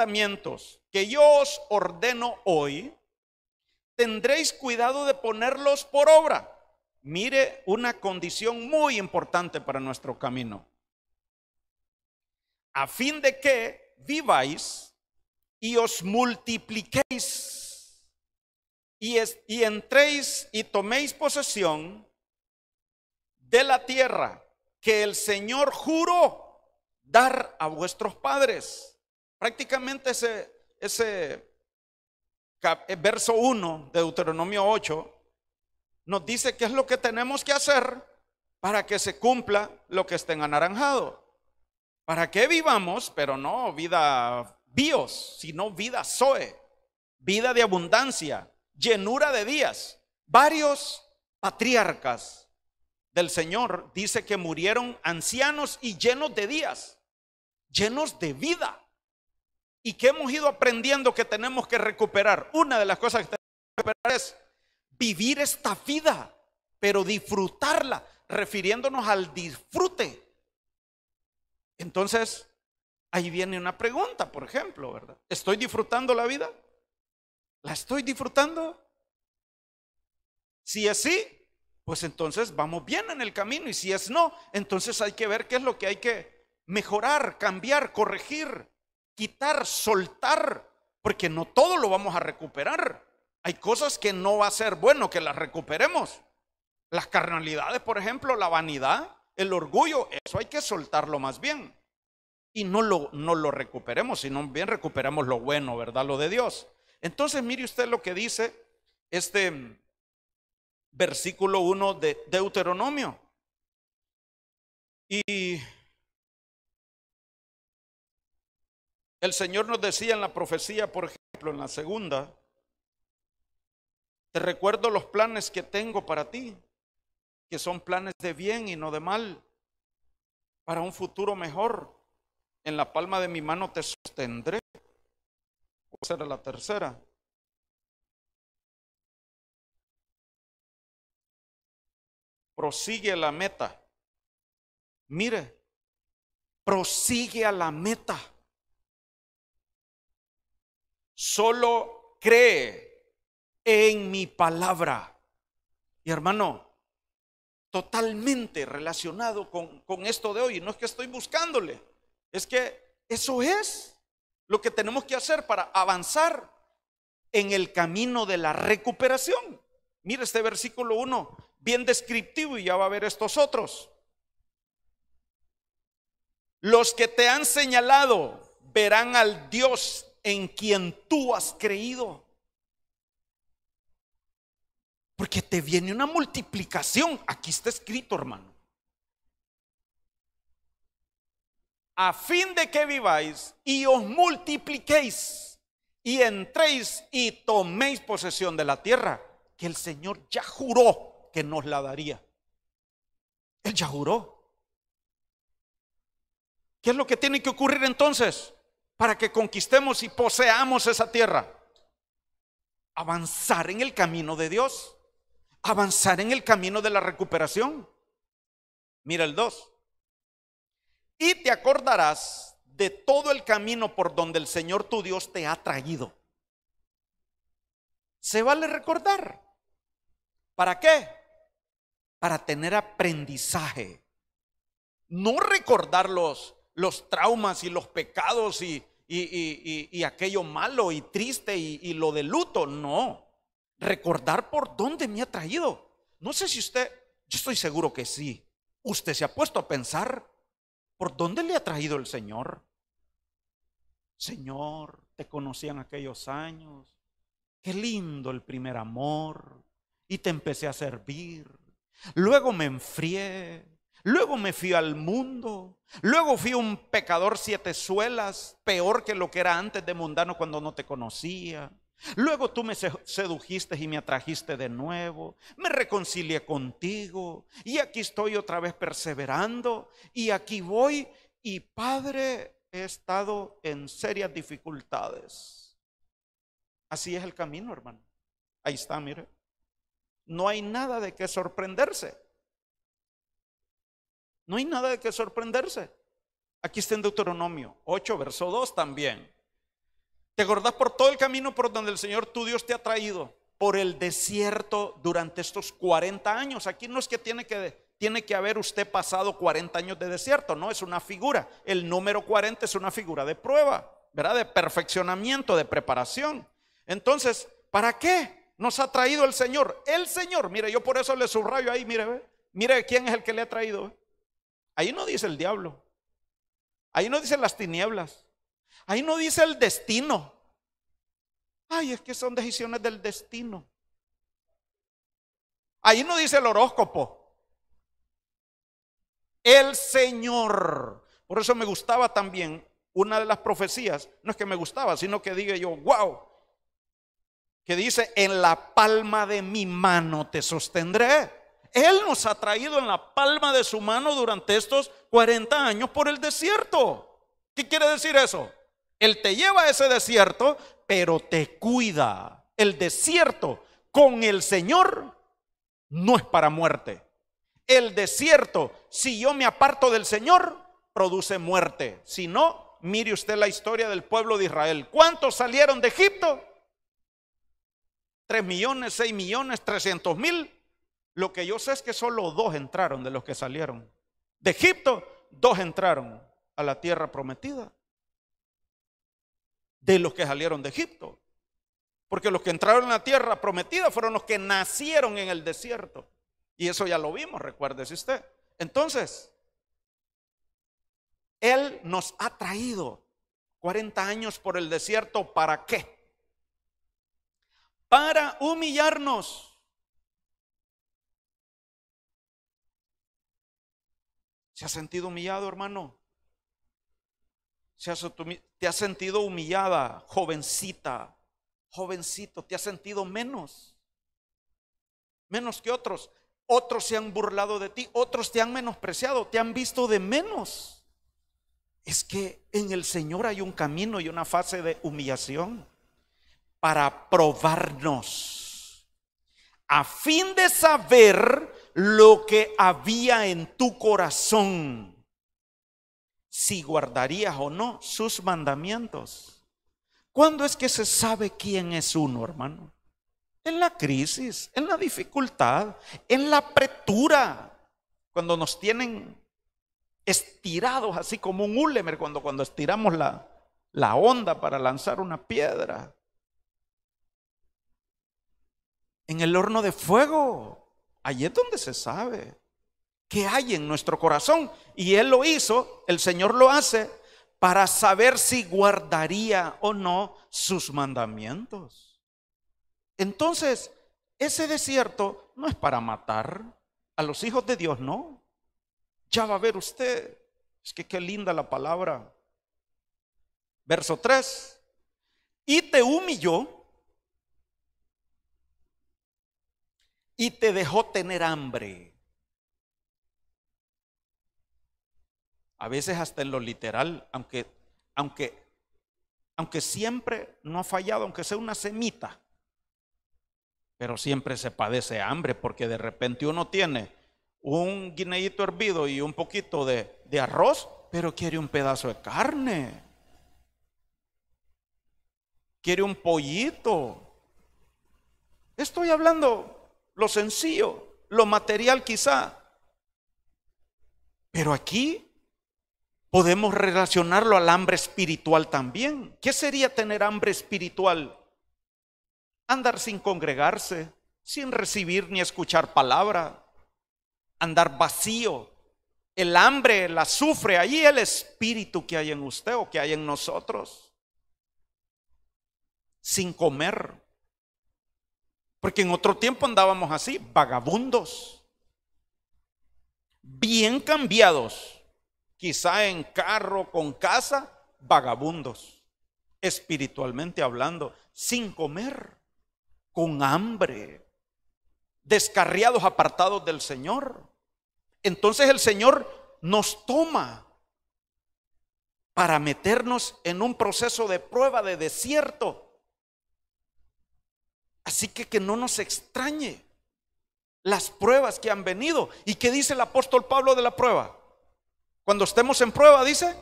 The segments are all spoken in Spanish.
mandamientos que yo os ordeno hoy, tendréis cuidado de ponerlos por obra. Mire, una condición muy importante para nuestro camino. A fin de que viváis y os multipliquéis y entréis y toméis posesión de la tierra que el Señor juró dar a vuestros padres. Prácticamente ese verso 1 de Deuteronomio 8 nos dice qué es lo que tenemos que hacer para que se cumpla lo que está en anaranjado. Para que vivamos, pero no vida bios, sino vida zoe, vida de abundancia, llenura de días. Varios patriarcas del Señor dice que murieron ancianos y llenos de días, llenos de vida. ¿Y que hemos ido aprendiendo que tenemos que recuperar? Una de las cosas que tenemos que recuperar es vivir esta vida, pero disfrutarla, refiriéndonos al disfrute. Entonces, ahí viene una pregunta, por ejemplo, ¿verdad? ¿Estoy disfrutando la vida? ¿La estoy disfrutando? Si es sí, pues entonces vamos bien en el camino. Y si es no, entonces hay que ver qué es lo que hay que mejorar, cambiar, corregir, quitar, soltar, porque no todo lo vamos a recuperar. Hay cosas que no va a ser bueno que las recuperemos. Las carnalidades, por ejemplo, la vanidad, el orgullo, eso hay que soltarlo más bien. Y no lo recuperemos, sino bien recuperamos lo bueno, ¿verdad? Lo de Dios. Entonces mire usted lo que dice este versículo 1 de Deuteronomio. Y el Señor nos decía en la profecía, por ejemplo, en la segunda: te recuerdo los planes que tengo para ti, que son planes de bien y no de mal, para un futuro mejor. En la palma de mi mano te sostendré. Esa era la tercera. Prosigue a la meta. Mire, prosigue a la meta. Solo cree en mi palabra. Y hermano, totalmente relacionado con esto de hoy. No es que estoy buscándole, es que eso es lo que tenemos que hacer para avanzar en el camino de la recuperación. Mire este versículo 1, bien descriptivo, y ya va a ver estos otros. Los que te han señalado verán al Dios en quien tú has creído. Porque te viene una multiplicación. Aquí está escrito, hermano. A fin de que viváis y os multipliquéis y entréis y toméis posesión de la tierra que el Señor ya juró que nos la daría. Él ya juró. ¿Qué es lo que tiene que ocurrir entonces para que conquistemos y poseamos esa tierra? Avanzar en el camino de Dios, avanzar en el camino de la recuperación. Mira el 2. Y te acordarás de todo el camino por donde el Señor tu Dios te ha traído. Se vale recordar. ¿Para qué? Para tener aprendizaje. No recordar los traumas y los pecados y aquello malo y triste y lo de luto. No. Recordar por dónde me ha traído. No sé si usted, yo estoy seguro que sí. Usted se ha puesto a pensar por dónde le ha traído el Señor. Señor, te conocí en aquellos años. Qué lindo el primer amor. Y te empecé a servir. Luego me enfrié. Luego me fui al mundo. Luego fui un pecador 7 suelas, peor que lo que era antes de mundano cuando no te conocía. Luego tú me sedujiste y me atrajiste de nuevo. Me reconcilié contigo. Y aquí estoy otra vez perseverando. Y aquí voy. Y Padre, he estado en serias dificultades. Así es el camino, hermano. Ahí está, mire. No hay nada de qué sorprenderse. No hay nada de qué sorprenderse. Aquí está en Deuteronomio 8, verso 2 también. ¿Te acordás por todo el camino por donde el Señor tu Dios te ha traído? Por el desierto durante estos 40 años. Aquí no es que tiene que haber usted pasado 40 años de desierto, no, es una figura. El número 40 es una figura de prueba, ¿verdad? De perfeccionamiento, de preparación. Entonces, ¿para qué nos ha traído el Señor? El Señor, mire, yo por eso le subrayo ahí, mire quién es el que le ha traído. Ahí no dice el diablo, ahí no dice las tinieblas, ahí no dice el destino. Ay, es que son decisiones del destino. Ahí no dice el horóscopo. El Señor. Por eso me gustaba también una de las profecías. No es que me gustaba, sino que diga yo, wow, que dice: en la palma de mi mano te sostendré. Él nos ha traído en la palma de su mano durante estos 40 años por el desierto. ¿Qué quiere decir eso? Él te lleva a ese desierto, pero te cuida. El desierto con el Señor no es para muerte. El desierto, si yo me aparto del Señor, produce muerte. Si no, mire usted la historia del pueblo de Israel. ¿Cuántos salieron de Egipto? 3 millones, 6 millones, 300,000. Lo que yo sé es que solo 2 entraron de los que salieron de Egipto. 2 entraron a la tierra prometida de los que salieron de Egipto. Porque los que entraron en la tierra prometida fueron los que nacieron en el desierto. Y eso ya lo vimos, recuérdese usted. Entonces, Él nos ha traído 40 años por el desierto. ¿Para qué? Para humillarnos. ¿Se ha sentido humillado, hermano? ¿Te has sentido humillada, jovencita, jovencito? ¿Te has sentido menos que otros? Otros se han burlado de ti, otros te han menospreciado, te han visto de menos. Es que en el Señor hay un camino y una fase de humillación para probarnos, a fin de saber lo que había en tu corazón, si guardarías o no sus mandamientos. ¿Cuándo es que se sabe quién es uno, hermano? En la crisis, en la dificultad, en la apretura, cuando nos tienen estirados así como un húlemer, cuando estiramos la onda para lanzar una piedra. En el horno de fuego, allí es donde se sabe qué hay en nuestro corazón. Y Él lo hizo, el Señor lo hace para saber si guardaría o no sus mandamientos. Entonces, ese desierto no es para matar a los hijos de Dios, no. Ya va a ver usted, es que qué linda la palabra. Verso 3: y te humilló y te dejó tener hambre. A veces hasta en lo literal, aunque siempre no ha fallado, aunque sea una semita, pero siempre se padece hambre, porque de repente uno tiene un guineíto hervido y un poquito de arroz, pero quiere un pedazo de carne, quiere un pollito. Estoy hablando lo sencillo, lo material quizá, pero aquí podemos relacionarlo al hambre espiritual también. ¿Qué sería tener hambre espiritual? Andar sin congregarse, sin recibir ni escuchar palabra, andar vacío. El hambre la sufre allí el espíritu que hay en usted o que hay en nosotros. Sin comer. Porque en otro tiempo andábamos así, vagabundos, bien cambiados, quizá en carro, con casa, vagabundos, espiritualmente hablando, sin comer, con hambre, descarriados, apartados del Señor. Entonces el Señor nos toma para meternos en un proceso de prueba, de desierto. Así que no nos extrañe las pruebas que han venido. ¿Y qué dice el apóstol Pablo de la prueba? Cuando estemos en prueba, dice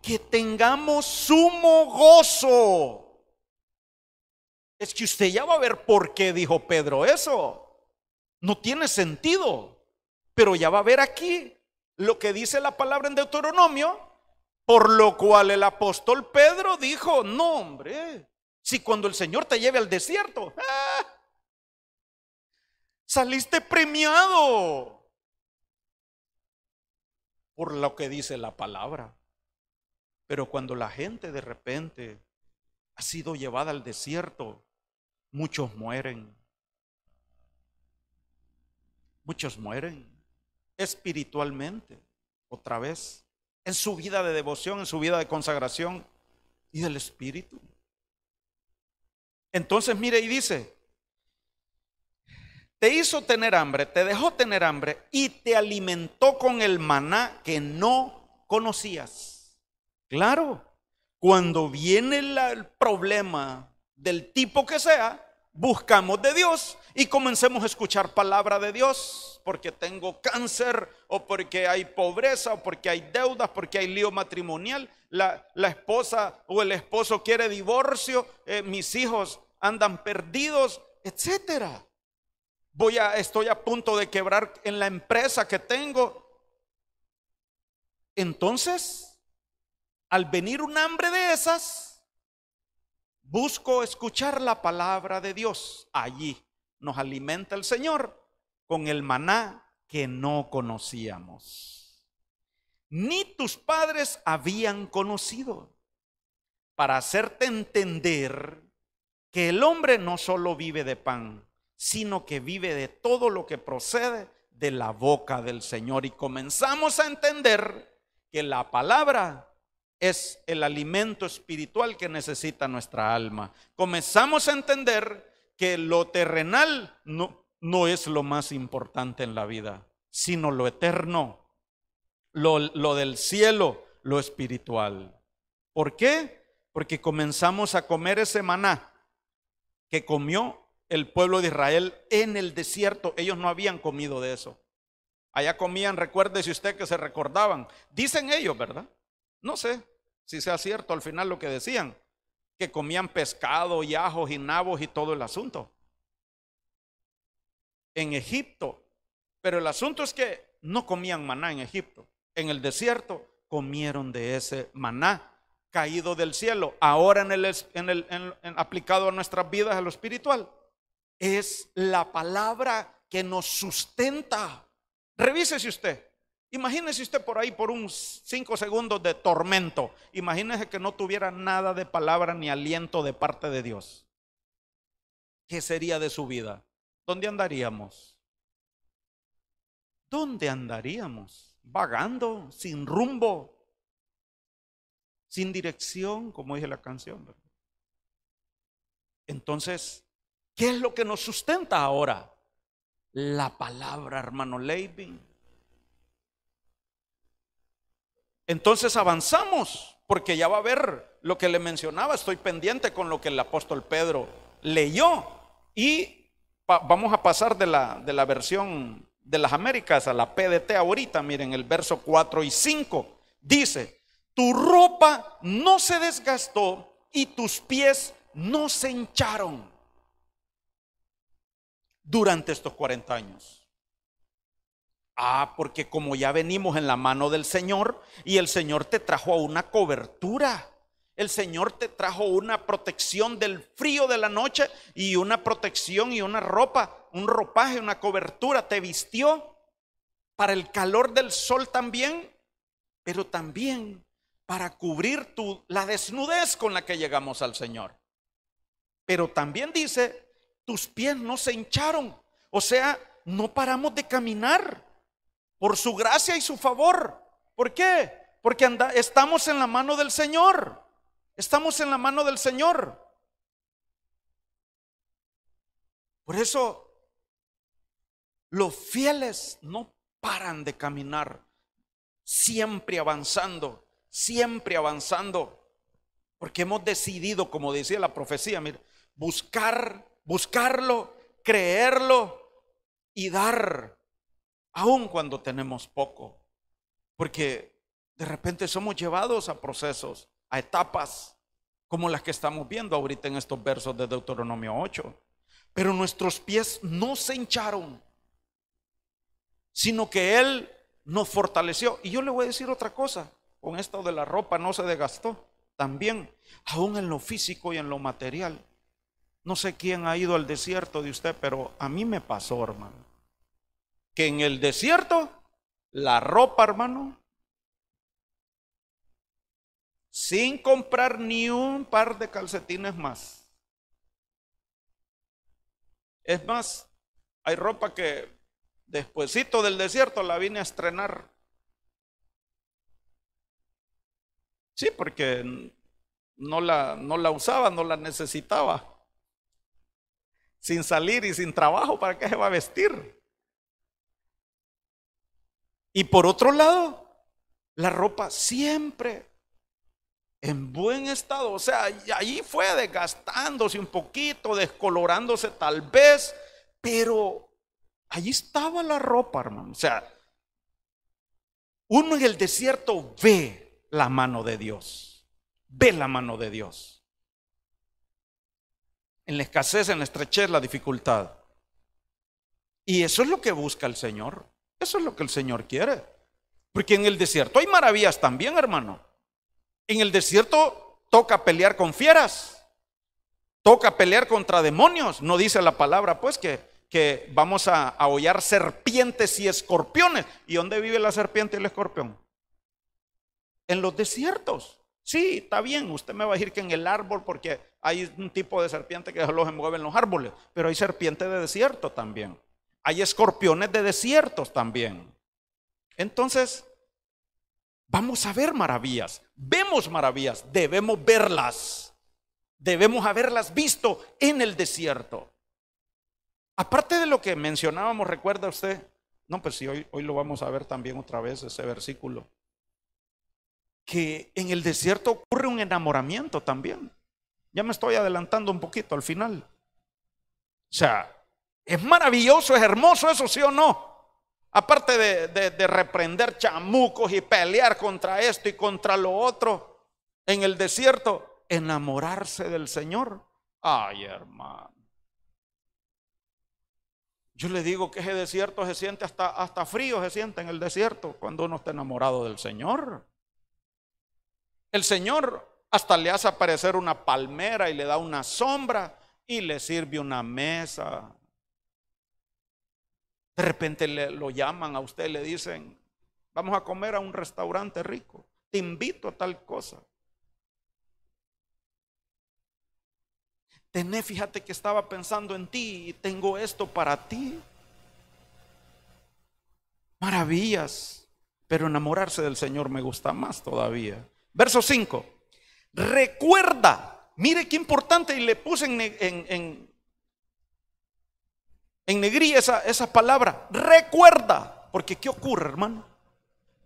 que tengamos sumo gozo. Es que usted ya va a ver por qué dijo Pedro eso. No tiene sentido, pero ya va a ver aquí lo que dice la palabra en Deuteronomio, por lo cual el apóstol Pedro dijo: no, hombre, si cuando el Señor te lleve al desierto, saliste premiado por lo que dice la palabra. Pero cuando la gente de repente ha sido llevada al desierto, muchos mueren. Muchos mueren espiritualmente, otra vez, en su vida de devoción, en su vida de consagración y del Espíritu. Entonces mire y dice: te hizo tener hambre, te dejó tener hambre y te alimentó con el maná que no conocías. Claro, cuando viene el problema del tipo que sea, buscamos de Dios y comencemos a escuchar palabra de Dios, porque tengo cáncer, o porque hay pobreza, o porque hay deudas, porque hay lío matrimonial, la esposa o el esposo quiere divorcio, mis hijos andan perdidos, etcétera. Estoy a punto de quebrar en la empresa que tengo. Entonces, al venir un hambre de esas, busco escuchar la palabra de Dios. Allí nos alimenta el Señor con el maná que no conocíamos, ni tus padres habían conocido, para hacerte entender que el hombre no solo vive de pan, sino que vive de todo lo que procede de la boca del Señor. Y comenzamos a entender que la palabra es el alimento espiritual que necesita nuestra alma. Comenzamos a entender que lo terrenal no es lo más importante en la vida, sino lo eterno, lo del cielo, lo espiritual. ¿Por qué? Porque comenzamos a comer ese maná que comió el pueblo de Israel en el desierto. Ellos no habían comido de eso. Allá comían, recuérdese usted que se recordaban. Dicen ellos, ¿verdad? No sé si sea cierto al final lo que decían, que comían pescado y ajos y nabos y todo el asunto en Egipto. Pero el asunto es que no comían maná en Egipto. En el desierto comieron de ese maná caído del cielo. Ahora aplicado a nuestras vidas, a lo espiritual, es la palabra que nos sustenta. Revísese usted. Imagínese usted por ahí por unos 5 segundos de tormento. Imagínese que no tuviera nada de palabra ni aliento de parte de Dios. ¿Qué sería de su vida? ¿Dónde andaríamos? ¿Dónde andaríamos? Vagando, sin rumbo, sin dirección, como dice la canción, ¿verdad? Entonces, ¿qué es lo que nos sustenta ahora? La palabra, hermano Leibin. Entonces avanzamos, porque ya va a ver lo que le mencionaba. Estoy pendiente con lo que el apóstol Pedro leyó. Y vamos a pasar de la versión de las Américas a la PDT ahorita. Miren el verso 4 y 5. Dice: tu ropa no se desgastó y tus pies no se hincharon durante estos 40 años. Porque como ya venimos en la mano del Señor, y el Señor te trajo a una cobertura, el Señor te trajo una protección del frío de la noche, y una protección y una ropa, un ropaje, una cobertura, te vistió para el calor del sol también, pero también para cubrir la desnudez con la que llegamos al Señor. Pero también dice: tus pies no se hincharon, o sea, no paramos de caminar por su gracia y su favor. ¿Por qué? Porque estamos en la mano del Señor. Estamos en la mano del Señor. Por eso los fieles no paran de caminar, siempre avanzando, porque hemos decidido, como decía la profecía, mira, buscarlo, creerlo y dar, aun cuando tenemos poco, porque de repente somos llevados a procesos, a etapas, como las que estamos viendo ahorita en estos versos de Deuteronomio 8. Pero nuestros pies no se hincharon, sino que Él nos fortaleció. Y yo le voy a decir otra cosa, con esto de la ropa no se desgastó. También, aún en lo físico y en lo material. No sé quién ha ido al desierto de usted, pero a mí me pasó, hermano, que en el desierto, la ropa, hermano, sin comprar ni un par de calcetines más. Es más, hay ropa que despuesito del desierto la vine a estrenar. Sí, porque no la usaba, no la necesitaba. Sin salir y sin trabajo, ¿para qué se va a vestir? Y por otro lado, la ropa siempre en buen estado. O sea, allí fue desgastándose un poquito, descolorándose tal vez, pero allí estaba la ropa, hermano. O sea, uno en el desierto ve la mano de Dios. Ve la mano de Dios. En la escasez, en la estrechez, la dificultad. Y eso es lo que busca el Señor. Eso es lo que el Señor quiere. Porque en el desierto hay maravillas también, hermano. En el desierto toca pelear con fieras. Toca pelear contra demonios. No dice la palabra, pues, que vamos a hollar serpientes y escorpiones. ¿Y dónde vive la serpiente y el escorpión? En los desiertos. Sí, está bien, usted me va a decir que en el árbol, porque hay un tipo de serpiente que solo se mueve en los árboles, pero hay serpientes de desierto también. Hay escorpiones de desiertos también. Entonces, vamos a ver maravillas, vemos maravillas, debemos verlas, debemos haberlas visto en el desierto. Aparte de lo que mencionábamos, ¿recuerda usted? No, pues sí, hoy lo vamos a ver también otra vez, ese versículo. Que en el desierto ocurre un enamoramiento también. Ya me estoy adelantando un poquito al final. O sea, es maravilloso, es hermoso eso, ¿sí o no? Aparte de reprender chamucos y pelear contra esto y contra lo otro, en el desierto, enamorarse del Señor. Ay, hermano. Yo le digo que ese desierto se siente hasta frío, se siente en el desierto cuando uno está enamorado del Señor. El Señor hasta le hace aparecer una palmera y le da una sombra y le sirve una mesa. De repente lo llaman a usted y le dicen, vamos a comer a un restaurante rico, te invito a tal cosa. Fíjate que estaba pensando en ti y tengo esto para ti. Maravillas, pero enamorarse del Señor me gusta más todavía. Verso 5. Recuerda, mire qué importante, y le puse en negrilla esa palabra, recuerda, porque ¿qué ocurre, hermano?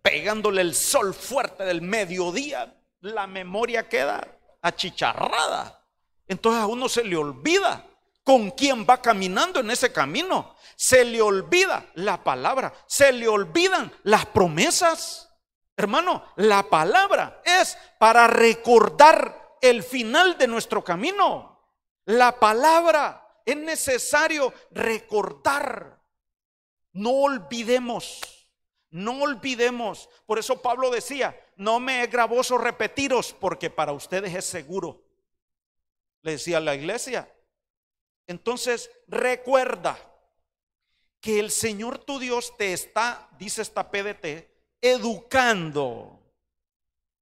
Pegándole el sol fuerte del mediodía, la memoria queda achicharrada. Entonces a uno se le olvida con quién va caminando en ese camino. Se le olvida la palabra, se le olvidan las promesas. Hermano, la palabra es para recordar el final de nuestro camino. La palabra es necesario recordar. No olvidemos, no olvidemos. Por eso Pablo decía, no me es gravoso repetiros, porque para ustedes es seguro. Le decía a la iglesia. Entonces recuerda que el Señor tu Dios te está, dice esta PDT, educando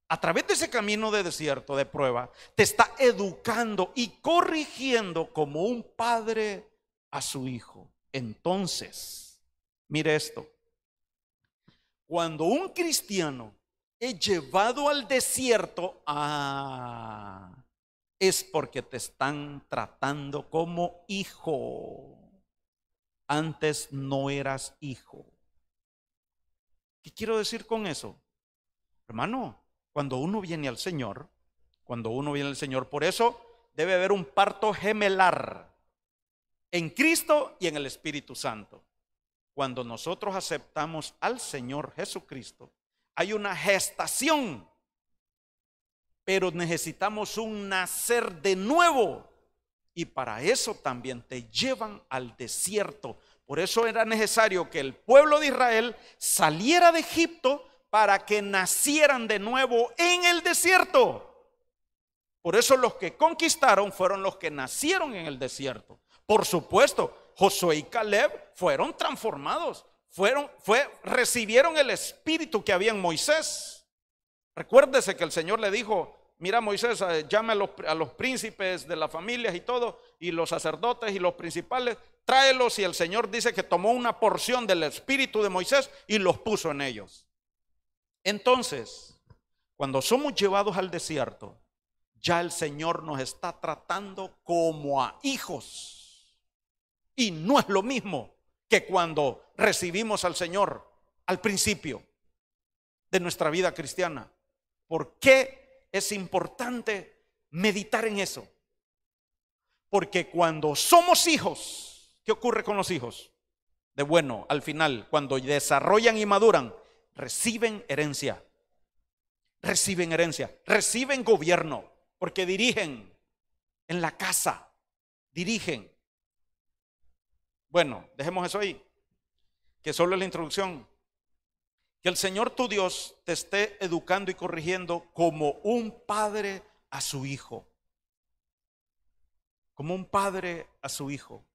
a través de ese camino de desierto, de prueba. Te está educando y corrigiendo como un padre a su hijo. Entonces, mire esto, cuando un cristiano es llevado al desierto, es porque te están tratando como hijo. Antes no eras hijo. ¿Qué quiero decir con eso? Hermano, cuando uno viene al Señor, por eso debe haber un parto gemelar en Cristo y en el Espíritu Santo. Cuando nosotros aceptamos al Señor Jesucristo, hay una gestación pero necesitamos un nacer de nuevo. Y para eso también te llevan al desierto. Por eso era necesario que el pueblo de Israel saliera de Egipto para que nacieran de nuevo en el desierto. Por eso los que conquistaron fueron los que nacieron en el desierto. Por supuesto, Josué y Caleb fueron transformados. Recibieron el espíritu que había en Moisés. Recuérdese que el Señor le dijo: mira, Moisés, llame a los príncipes de las familias y todo, y los sacerdotes y los principales, tráelos. Y el Señor dice que tomó una porción del espíritu de Moisés y los puso en ellos. Entonces, cuando somos llevados al desierto, ya el Señor nos está tratando como a hijos. Y no es lo mismo que cuando recibimos al Señor al principio de nuestra vida cristiana. ¿Por qué es importante meditar en eso? Porque cuando somos hijos, ¿qué ocurre con los hijos? De bueno, al final, cuando desarrollan y maduran, reciben herencia. Reciben gobierno, porque dirigen en la casa, dirigen. Bueno, dejemos eso ahí, que solo es la introducción. Que el Señor tu Dios te esté educando y corrigiendo como un padre a su hijo. Como un padre a su hijo.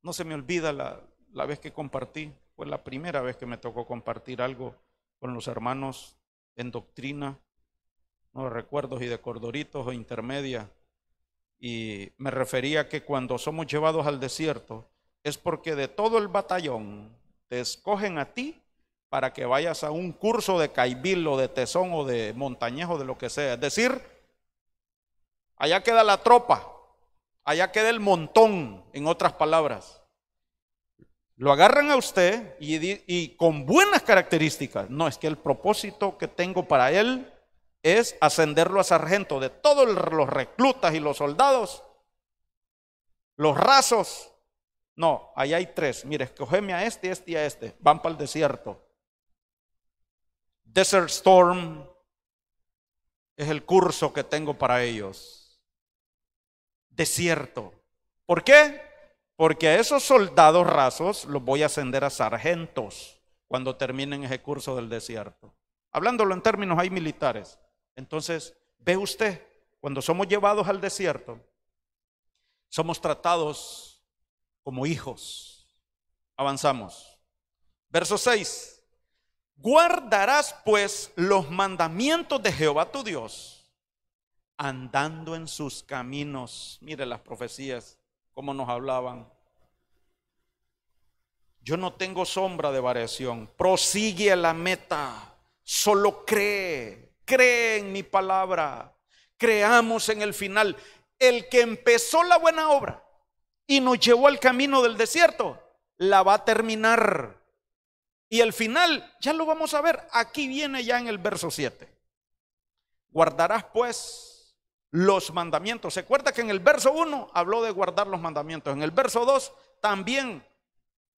No se me olvida la vez que compartí, fue la primera vez que me tocó compartir algo con los hermanos en doctrina, no recuerdos y de cordoritos o intermedia. Y me refería que cuando somos llevados al desierto es porque de todo el batallón te escogen a ti para que vayas a un curso de caibil o de tesón o de montañejo, de lo que sea. Es decir, allá queda la tropa, allá queda el montón, en otras palabras. Lo agarran a usted y con buenas características. No, es que el propósito que tengo para él es ascenderlo a sargento. De todos los reclutas y los soldados, los rasos, no, allá hay 3. Mire, escógeme a este y a este. Van para el desierto. Desert Storm es el curso que tengo para ellos. Desierto. ¿Por qué? Porque a esos soldados rasos los voy a ascender a sargentos cuando terminen ese curso del desierto. Hablándolo en términos ahí militares. Entonces, ve usted, cuando somos llevados al desierto, somos tratados como hijos. Avanzamos. Verso 6. Guardarás pues los mandamientos de Jehová tu Dios, andando en sus caminos. Mire las profecías, cómo nos hablaban. Yo no tengo sombra de variación. Prosigue a la meta. Solo cree en mi palabra. Creamos en el final. El que empezó la buena obra y nos llevó al camino del desierto, la va a terminar. Y el final ya lo vamos a ver. Aquí viene ya en el verso 7. Guardarás pues los mandamientos. ¿Se acuerda que en el verso 1 habló de guardar los mandamientos? En el verso 2 también,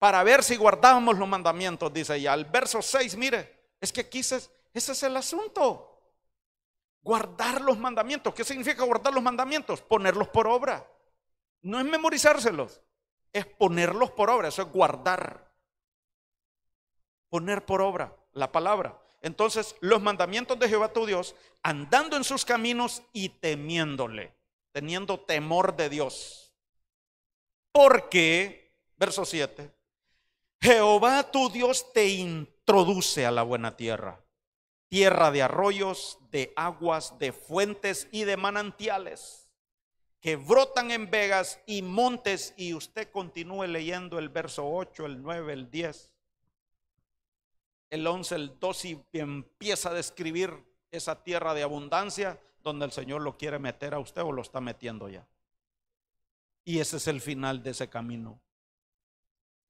para ver si guardábamos los mandamientos, dice ya. El verso 6, mire, es que aquí ese es el asunto. Guardar los mandamientos. ¿Qué significa guardar los mandamientos? Ponerlos por obra. No es memorizárselos, es ponerlos por obra. Eso es guardar. Poner por obra la palabra. Entonces, los mandamientos de Jehová tu Dios, andando en sus caminos y temiéndole, teniendo temor de Dios. Porque, verso 7, Jehová tu Dios te introduce a la buena tierra, tierra de arroyos, de aguas, de fuentes y de manantiales, que brotan en vegas y montes. Y usted continúe leyendo el verso 8, el 9, el 10. El 11, el 12, y empieza a describir esa tierra de abundancia donde el Señor lo quiere meter a usted o lo está metiendo ya. Y ese es el final de ese camino.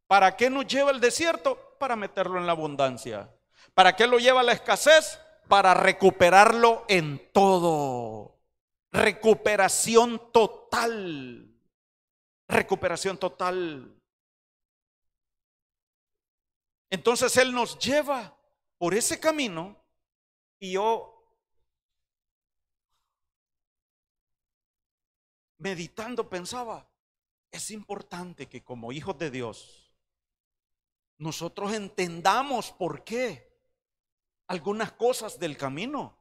¿Para qué nos lleva el desierto? Para meterlo en la abundancia. ¿Para qué lo lleva a la escasez? Para recuperarlo en todo. Recuperación total. Recuperación total. Entonces Él nos lleva por ese camino. Y yo meditando, pensaba, es importante que como hijos de Dios, nosotros entendamos por qué algunas cosas del camino,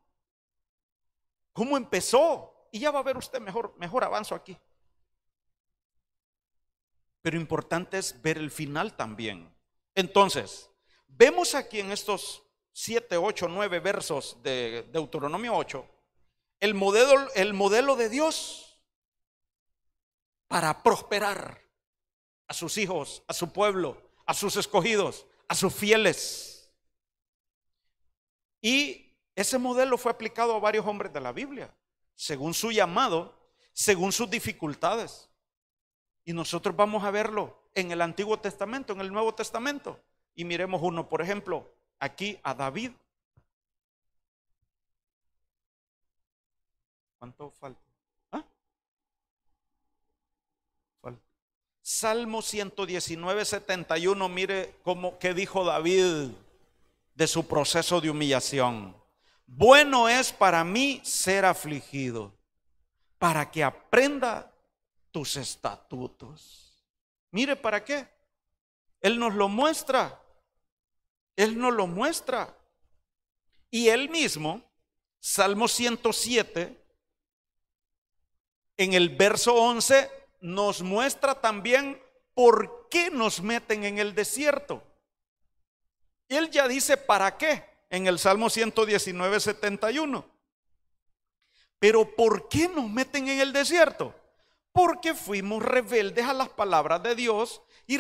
cómo empezó, y ya va a ver usted mejor avanzo aquí. Pero importante es ver el final también. Entonces, vemos aquí en estos 7, 8, 9 versos de Deuteronomio 8, el modelo de Dios para prosperar a sus hijos, a su pueblo, a sus escogidos, a sus fieles. Y ese modelo fue aplicado a varios hombres de la Biblia, según su llamado, según sus dificultades. Y nosotros vamos a verlo en el Antiguo Testamento, en el Nuevo Testamento. Y miremos uno, por ejemplo, aquí a David. ¿Cuánto falta? ¿Ah? Falta. Salmo 119, 71. Mire qué dijo David de su proceso de humillación. Bueno es para mí ser afligido, para que aprenda tus estatutos. Mire para qué. Él nos lo muestra. Él nos lo muestra. Y él mismo, Salmo 107, en el verso 11, nos muestra también por qué nos meten en el desierto. Él ya dice para qué en el Salmo 119, 71. Pero ¿por qué nos meten en el desierto? Porque fuimos rebeldes a las palabras de Dios y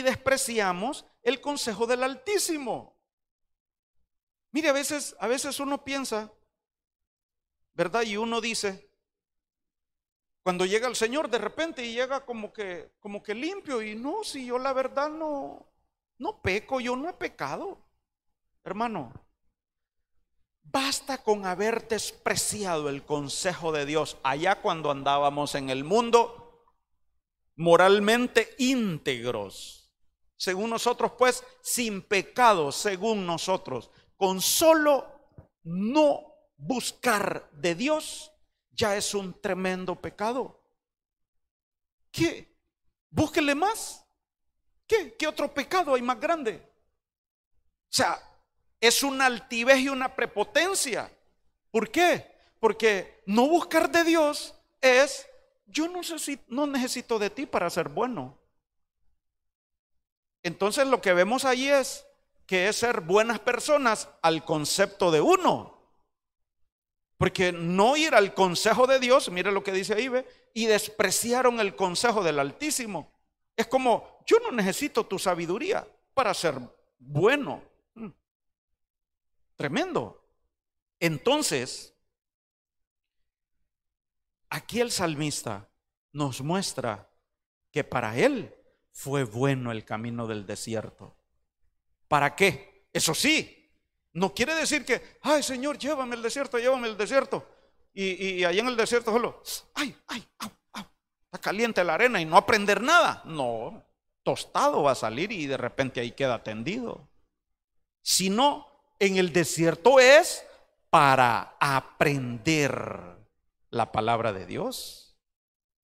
despreciamos el consejo del Altísimo. Mire, a veces uno piensa, ¿verdad? Y uno dice, cuando llega el Señor de repente y llega como que limpio, y no, si yo la verdad no peco, yo no he pecado. Hermano, basta con haber despreciado el consejo de Dios allá cuando andábamos en el mundo moralmente íntegros, según nosotros, pues sin pecado, según nosotros. Con solo no buscar de Dios ya es un tremendo pecado. ¿Qué? Búsquele más. ¿Qué otro pecado hay más grande? O sea, es una altivez y una prepotencia. ¿Por qué? Porque no buscar de Dios es, yo no necesito de ti para ser bueno. Entonces lo que vemos ahí es que es ser buenas personas al concepto de uno. Porque no ir al consejo de Dios, mire lo que dice ahí, ¿ve? Y despreciaron el consejo del Altísimo. Es como, yo no necesito tu sabiduría para ser bueno. Tremendo. Entonces, aquí el salmista nos muestra que para él fue bueno el camino del desierto. ¿Para qué? Eso sí, no quiere decir que, ay Señor, llévame al desierto, llévame al desierto. Y allá en el desierto solo, ay, au, está caliente la arena y no aprender nada. No, tostado va a salir y de repente ahí queda tendido. Sino en el desierto es para aprender la palabra de Dios.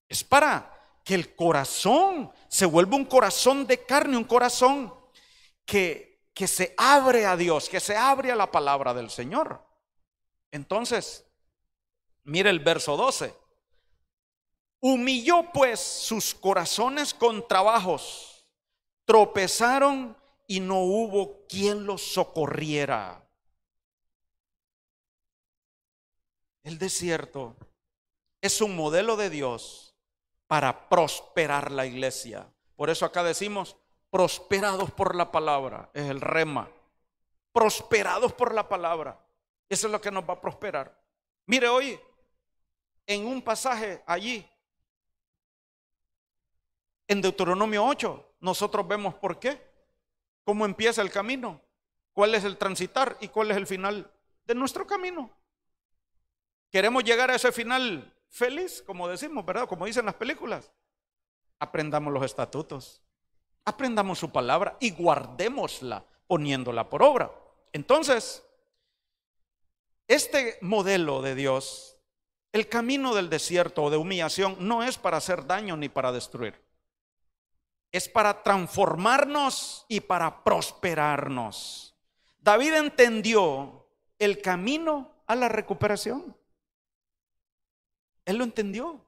Es para que el corazón se vuelva un corazón de carne, un corazón que se abre a Dios, que se abre a la palabra del Señor. Entonces, mire el verso 12. Humilló pues sus corazones con trabajos, tropezaron y no hubo quien los socorriera. El desierto es un modelo de Dios para prosperar la iglesia. Por eso acá decimos, prosperados por la palabra, es el rema. Prosperados por la palabra. Eso es lo que nos va a prosperar. Mire hoy, en un pasaje allí, en Deuteronomio 8, nosotros vemos por qué, cómo empieza el camino, cuál es el transitar y cuál es el final de nuestro camino. Queremos llegar a ese final feliz, como decimos, ¿verdad? Como dicen las películas. Aprendamos los estatutos. Aprendamos su palabra y guardémosla poniéndola por obra. Entonces, este modelo de Dios El camino del desierto o de humillación no es para hacer daño ni para destruir. Es para transformarnos y para prosperarnos. David entendió el camino a la recuperación. Él lo entendió.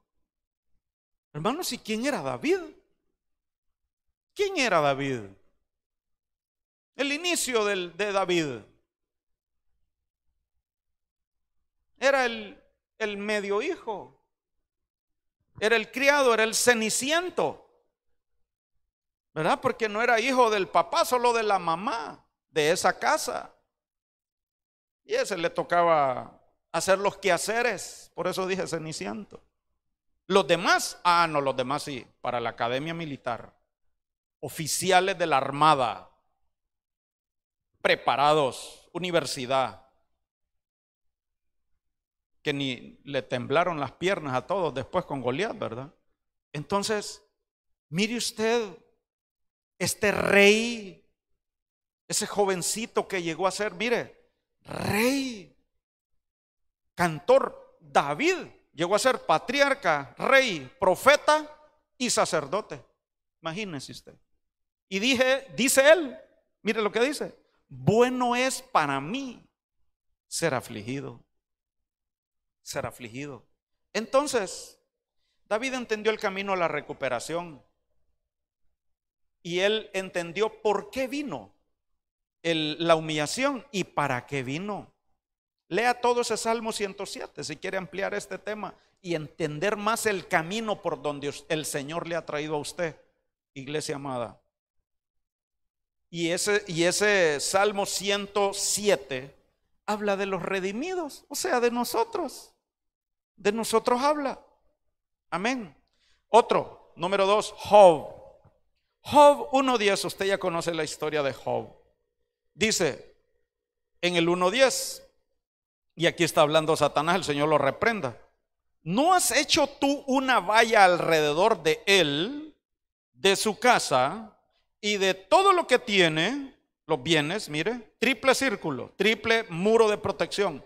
Hermanos, ¿y quién era David? ¿Quién era David? El inicio de David. Era el medio hijo. Era el criado, era el ceniciento. ¿Verdad? Porque no era hijo del papá, solo de la mamá de esa casa. Y a ese le tocaba hacer los quehaceres. Por eso dije ceniciento. Los demás, no, los demás sí, para la academia militar. Oficiales de la armada, preparados, universidad, que ni le temblaron las piernas a todos después con Goliat, ¿verdad? Entonces, mire usted, este rey, ese jovencito que llegó a ser, mire, rey, cantor, David, llegó a ser patriarca, rey, profeta y sacerdote. Imagínese usted. Y dice él, mire lo que dice: bueno es para mí ser afligido. Ser afligido. Entonces, David entendió el camino a la recuperación. Y él entendió por qué vino la humillación y para qué vino. Lea todo ese Salmo 107 si quiere ampliar este tema y entender más el camino por donde el Señor le ha traído a usted, iglesia amada. Y ese Salmo 107 habla de los redimidos, o sea, de nosotros. De nosotros habla. Amén. Otro, número 2, Job. Job 1:10, usted ya conoce la historia de Job. Dice en el 1:10, y aquí está hablando Satanás, el Señor lo reprenda: ¿no has hecho tú una valla alrededor de él, de su casa y de todo lo que tiene, los bienes? Mire, triple círculo, triple muro de protección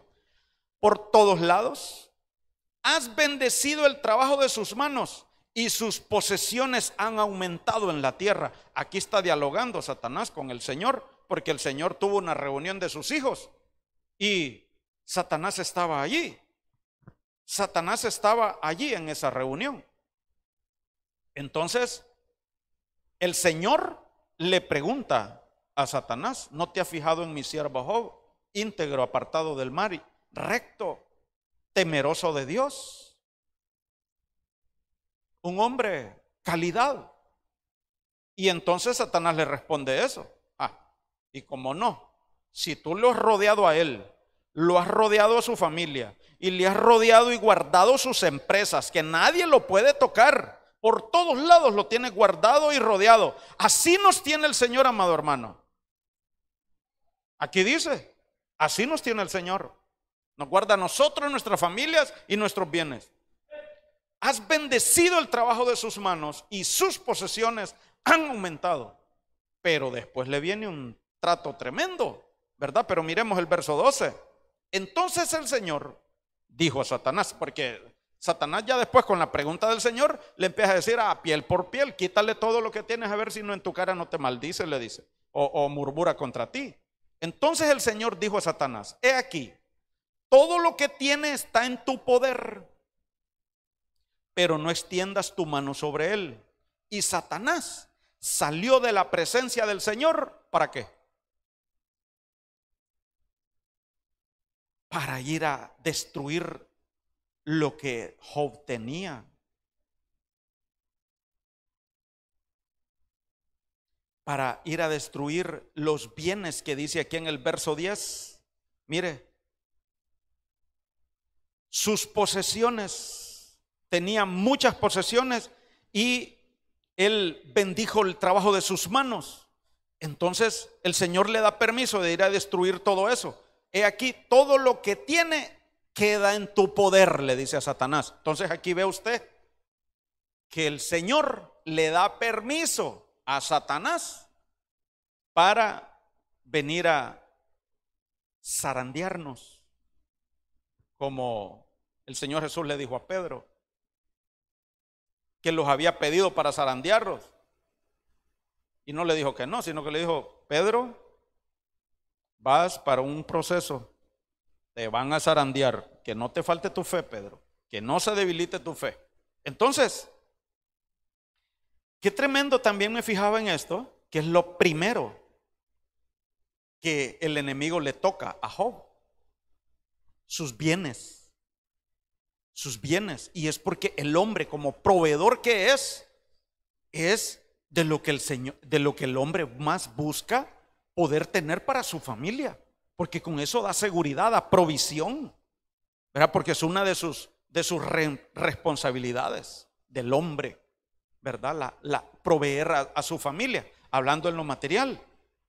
por todos lados. Has bendecido el trabajo de sus manos y sus posesiones han aumentado en la tierra. Aquí está dialogando Satanás con el Señor, porque el Señor tuvo una reunión de sus hijos y Satanás estaba allí. Satanás estaba allí en esa reunión. Entonces, el Señor le pregunta a Satanás: ¿no te has fijado en mi siervo Job, íntegro, apartado del mal, recto, temeroso de Dios? Un hombre, calidad. Y entonces Satanás le responde eso. Y cómo no, si tú lo has rodeado a él, lo has rodeado a su familia y le has rodeado y guardado sus empresas, que nadie lo puede tocar, por todos lados lo tiene guardado y rodeado. Así nos tiene el Señor, amado hermano. Aquí dice, así nos tiene el Señor. Nos guarda a nosotros, nuestras familias y nuestros bienes. Has bendecido el trabajo de sus manos y sus posesiones han aumentado. Pero después le viene un trato tremendo, ¿verdad? Pero miremos el verso 12. Entonces el Señor dijo a Satanás, porque Satanás ya después con la pregunta del Señor le empieza a decir: piel por piel, quítale todo lo que tienes, a ver si no en tu cara no te maldice, le dice, o murmura contra ti. Entonces el Señor dijo a Satanás: he aquí, todo lo que tienes está en tu poder, pero no extiendas tu mano sobre él. Y Satanás salió de la presencia del Señor, ¿para qué? Para ir a destruir lo que Job tenía. Para ir a destruir los bienes que dice aquí en el verso 10. Mire, sus posesiones, tenía muchas posesiones y él bendijo el trabajo de sus manos. Entonces el Señor le da permiso de ir a destruir todo eso. He aquí, todo lo que tiene queda en tu poder, le dice a Satanás. Entonces aquí ve usted que el Señor le da permiso a Satanás para venir a zarandearnos, como el Señor Jesús le dijo a Pedro que los había pedido para zarandearlos. Y no le dijo que no, sino que le dijo: Pedro, vas para un proceso, te van a zarandear, que no te falte tu fe, Pedro, que no se debilite tu fe. Entonces, qué tremendo, también me fijaba en esto, que es lo primero que el enemigo le toca a Job: sus bienes, y es porque el hombre, como proveedor que es de lo que el Señor, de lo que el hombre más busca poder tener para su familia, porque con eso da seguridad, da provisión, ¿verdad? Porque es una de sus responsabilidades del hombre, ¿verdad? La proveer a su familia, hablando en lo material,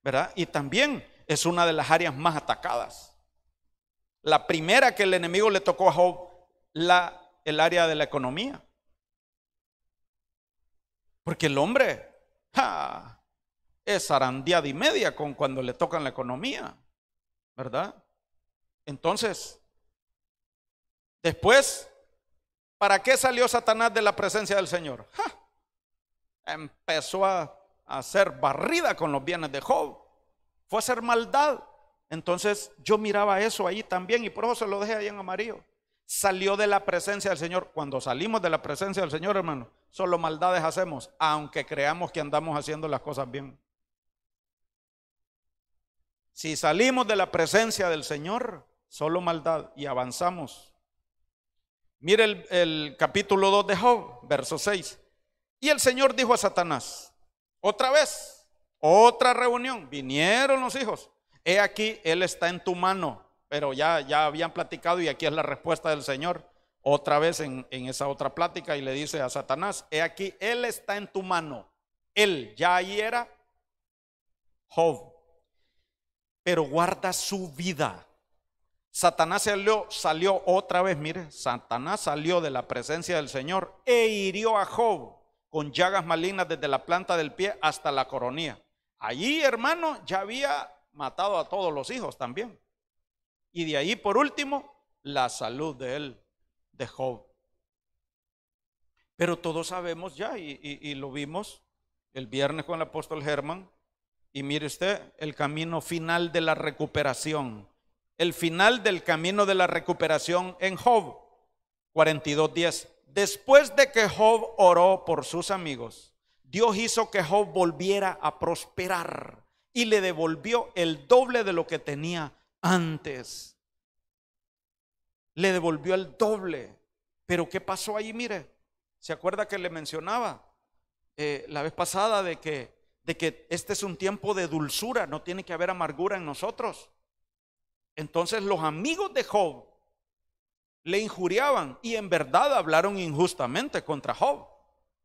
¿verdad? Y también es una de las áreas más atacadas. La primera que el enemigo le tocó a Job, el área de la economía. Porque el hombre es zarandeada y media con cuando le tocan la economía, ¿verdad? Entonces, después, ¿para qué salió Satanás de la presencia del Señor? Empezó a hacer barrida con los bienes de Job. Fue a hacer maldad. Entonces yo miraba eso ahí también, y por eso se lo dejé ahí en amarillo. Salió de la presencia del Señor. Cuando salimos de la presencia del Señor, hermano, solo maldades hacemos, aunque creamos que andamos haciendo las cosas bien. Si salimos de la presencia del Señor, solo maldad, y avanzamos. Mire el capítulo 2 de Job, verso 6. Y el Señor dijo a Satanás, otra vez, otra reunión, vinieron los hijos. He aquí, él está en tu mano. Pero ya habían platicado, y aquí es la respuesta del Señor otra vez en esa otra plática, y le dice a Satanás: he aquí, él está en tu mano. Él, ya ahí era Job, pero guarda su vida. Satanás salió otra vez, mire, Satanás salió de la presencia del Señor e hirió a Job con llagas malignas desde la planta del pie hasta la coronilla. Allí, hermano, ya había matado a todos los hijos también. Y de ahí, por último, la salud de él, de Job. Pero todos sabemos ya, y lo vimos el viernes con el apóstol Germán. Y mire usted, el camino final de la recuperación. El final del camino de la recuperación en Job 42:10. Después de que Job oró por sus amigos, Dios hizo que Job volviera a prosperar y le devolvió el doble de lo que tenía antes. Le devolvió el doble. Pero ¿qué pasó ahí? Mire, ¿se acuerda que le mencionaba la vez pasada de que este es un tiempo de dulzura? No tiene que haber amargura en nosotros. Entonces los amigos de Job le injuriaban y en verdad hablaron injustamente contra Job.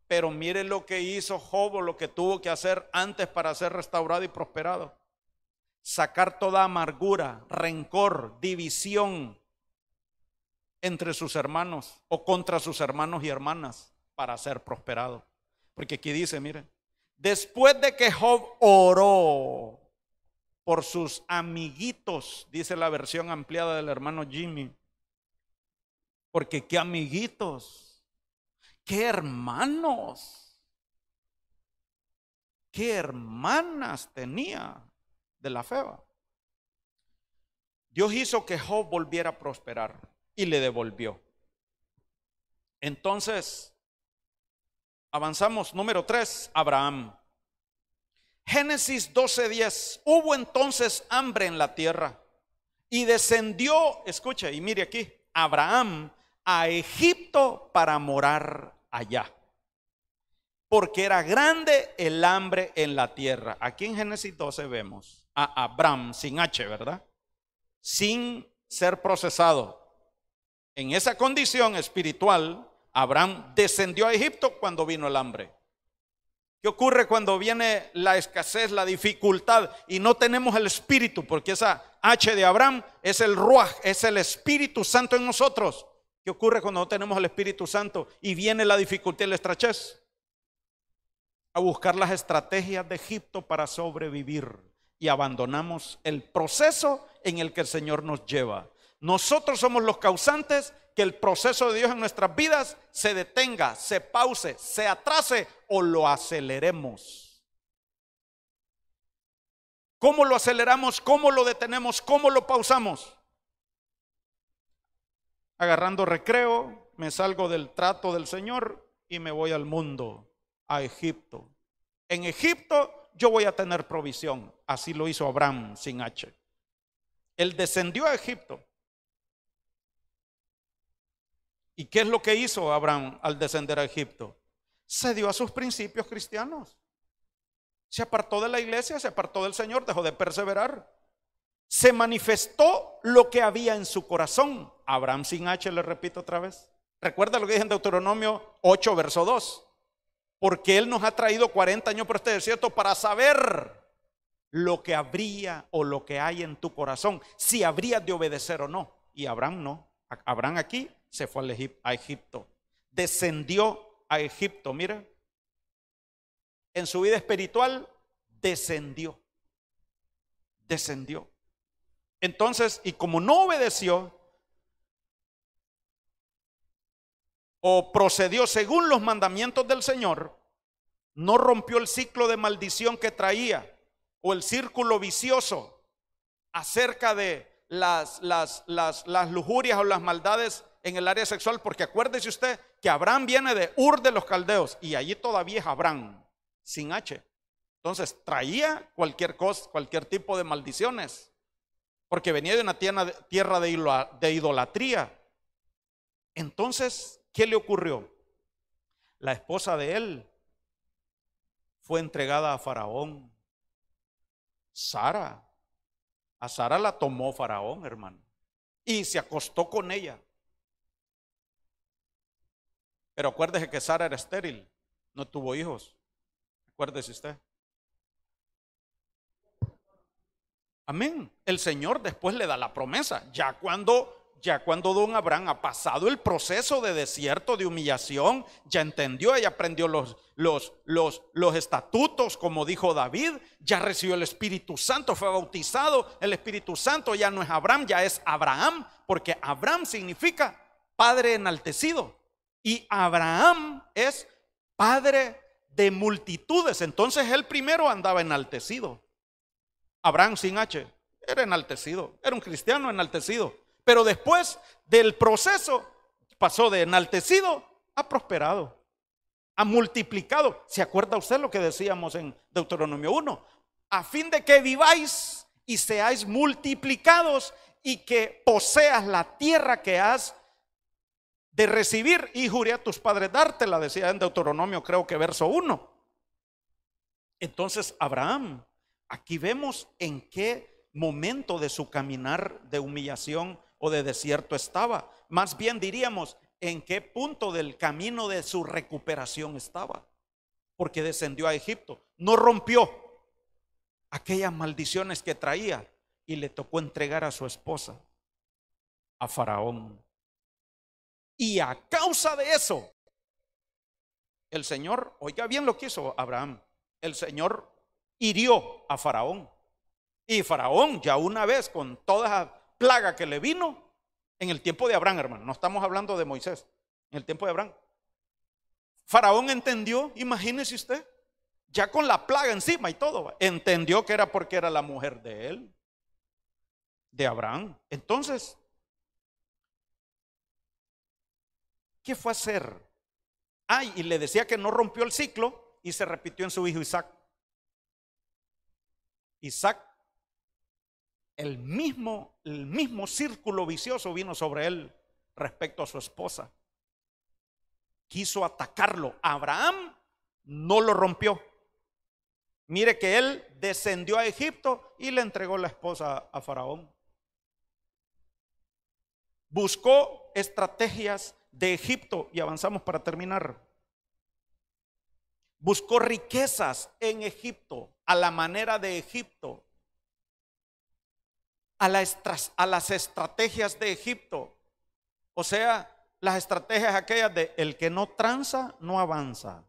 Pero mire lo que hizo Job, o lo que tuvo que hacer antes para ser restaurado y prosperado: sacar toda amargura, rencor, división entre sus hermanos o contra sus hermanos y hermanas para ser prosperado. Porque aquí dice, mire, después de que Job oró por sus amiguitos, dice la versión ampliada del hermano Jimmy, porque qué amiguitos, qué hermanos, qué hermanas tenía de la fe. Dios hizo que Job volviera a prosperar y le devolvió. Entonces, avanzamos. Número 3, Abraham. Génesis 12:10. Hubo entonces hambre en la tierra y descendió, escuche y mire aquí, Abraham a Egipto para morar allá, porque era grande el hambre en la tierra. Aquí en Génesis 12 vemos a Abraham sin H, ¿verdad? Sin ser procesado. En esa condición espiritual, Abraham descendió a Egipto cuando vino el hambre. ¿Qué ocurre cuando viene la escasez, la dificultad y no tenemos el Espíritu? Porque esa H de Abraham es el Ruach, es el Espíritu Santo en nosotros. ¿Qué ocurre cuando no tenemos el Espíritu Santo y viene la dificultad y la estrechez? A buscar las estrategias de Egipto para sobrevivir, y abandonamos el proceso en el que el Señor nos lleva. Nosotros somos los causantes que el proceso de Dios en nuestras vidas se detenga, se pause, se atrase o lo aceleremos. ¿Cómo lo aceleramos? ¿Cómo lo detenemos? ¿Cómo lo pausamos? Agarrando recreo, me salgo del trato del Señor y me voy al mundo, a Egipto. En Egipto yo voy a tener provisión. Así lo hizo Abraham sin H. Él descendió a Egipto. ¿Y qué es lo que hizo Abraham al descender a Egipto? Se dio a sus principios cristianos. Se apartó de la iglesia, se apartó del Señor, dejó de perseverar. Se manifestó lo que había en su corazón. Abraham sin H, le repito otra vez. Recuerda lo que dije en Deuteronomio 8, verso 2. Porque Él nos ha traído 40 años por este desierto para saber lo que habría o lo que hay en tu corazón, si habrías de obedecer o no. Y Abraham no. Abraham aquí se fue a Egipto. Descendió a Egipto. Mira, en su vida espiritual descendió. Descendió. Entonces, y como no obedeció o procedió según los mandamientos del Señor, no rompió el ciclo de maldición que traía o el círculo vicioso acerca de las lujurias o las maldades en el área sexual, porque acuérdese usted que Abraham viene de Ur de los Caldeos y allí todavía es Abraham sin H. Entonces traía cualquier cosa, cualquier tipo de maldiciones, porque venía de una tierra de idolatría. Entonces, ¿qué le ocurrió? La esposa de él fue entregada a Faraón. Sara. A Sara la tomó Faraón, hermano, y se acostó con ella. Pero acuérdese que Sara era estéril, no tuvo hijos. Acuérdese usted. Amén. El Señor después le da la promesa. Ya cuando don Abraham ha pasado el proceso de desierto, de humillación, ya entendió, ya aprendió los estatutos, como dijo David, ya recibió el Espíritu Santo, fue bautizado. El Espíritu Santo ya no es Abraham, ya es Abraham, porque Abraham significa padre enaltecido y Abraham es padre de multitudes. Entonces él primero andaba enaltecido. Abraham sin H era enaltecido, era un cristiano enaltecido. Pero después del proceso pasó de enaltecido a prosperado, a multiplicado. ¿Se acuerda usted lo que decíamos en Deuteronomio 1? A fin de que viváis y seáis multiplicados y que poseas la tierra que has de recibir y juré a tus padres dártela, decía en Deuteronomio, creo que verso 1. Entonces Abraham, aquí vemos en qué momento de su caminar de humillación o de desierto estaba. Más bien diríamos en qué punto del camino de su recuperación estaba, porque descendió a Egipto, no rompió aquellas maldiciones que traía y le tocó entregar a su esposa a Faraón. Y a causa de eso el Señor, oiga bien lo que hizo Abraham, el Señor hirió a Faraón. Y Faraón ya una vez con toda esa plaga que le vino en el tiempo de Abraham, hermano, no estamos hablando de Moisés, en el tiempo de Abraham, Faraón entendió, imagínese usted, ya con la plaga encima y todo, entendió que era porque era la mujer de él, de Abraham. Entonces, ¿qué fue a hacer? Y le decía que no rompió el ciclo y se repitió en su hijo Isaac. Isaac, el mismo círculo vicioso vino sobre él respecto a su esposa. Quiso atacarlo. Abraham no lo rompió. Mire que él descendió a Egipto y le entregó la esposa a Faraón. Buscó estrategias de Egipto y avanzamos para terminar. Buscó riquezas en Egipto, a la manera de Egipto, a las estrategias de Egipto. O sea, las estrategias aquellas de el que no tranza, no avanza.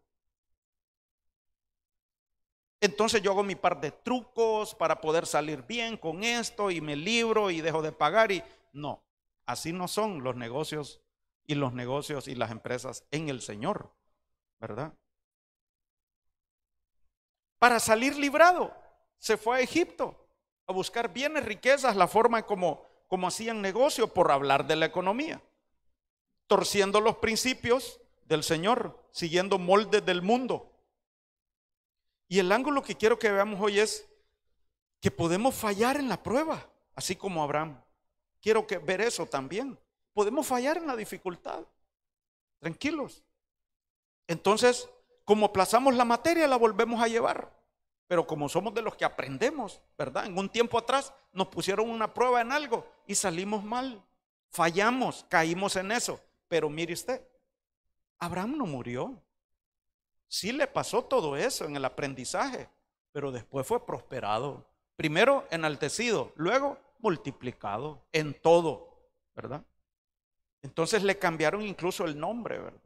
Entonces yo hago mi par de trucos para poder salir bien con esto y me libro y dejo de pagar. Y no, así no son los negocios y los negocios y las empresas en el Señor, ¿verdad? Para salir librado, se fue a Egipto a buscar bienes, riquezas, la forma como hacían negocio, por hablar de la economía, torciendo los principios del Señor, siguiendo moldes del mundo. Y el ángulo que quiero que veamos hoy es que podemos fallar en la prueba, así como Abraham. Quiero ver eso también. Podemos fallar en la dificultad. Tranquilos. Entonces, como aplazamos la materia, la volvemos a llevar. Pero como somos de los que aprendemos, ¿verdad? En un tiempo atrás nos pusieron una prueba en algo y salimos mal. Fallamos, caímos en eso. Pero mire usted, Abraham no murió. Sí le pasó todo eso en el aprendizaje, pero después fue prosperado. Primero enaltecido, luego multiplicado en todo, ¿verdad? Entonces le cambiaron incluso el nombre, ¿verdad?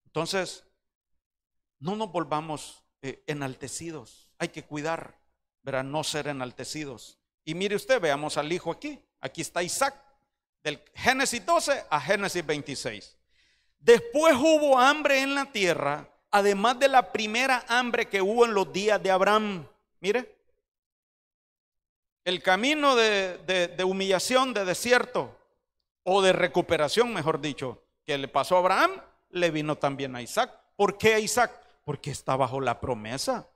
Entonces, no nos volvamos enaltecidos. Hay que cuidar, ¿verdad? No ser enaltecidos. Y mire usted, veamos al hijo aquí. Aquí está Isaac, del Génesis 12 a Génesis 26. Después hubo hambre en la tierra, además de la primera hambre que hubo en los días de Abraham. Mire, el camino de humillación, de desierto, o de recuperación, mejor dicho, que le pasó a Abraham, le vino también a Isaac. ¿Por qué a Isaac? Porque está bajo la promesa.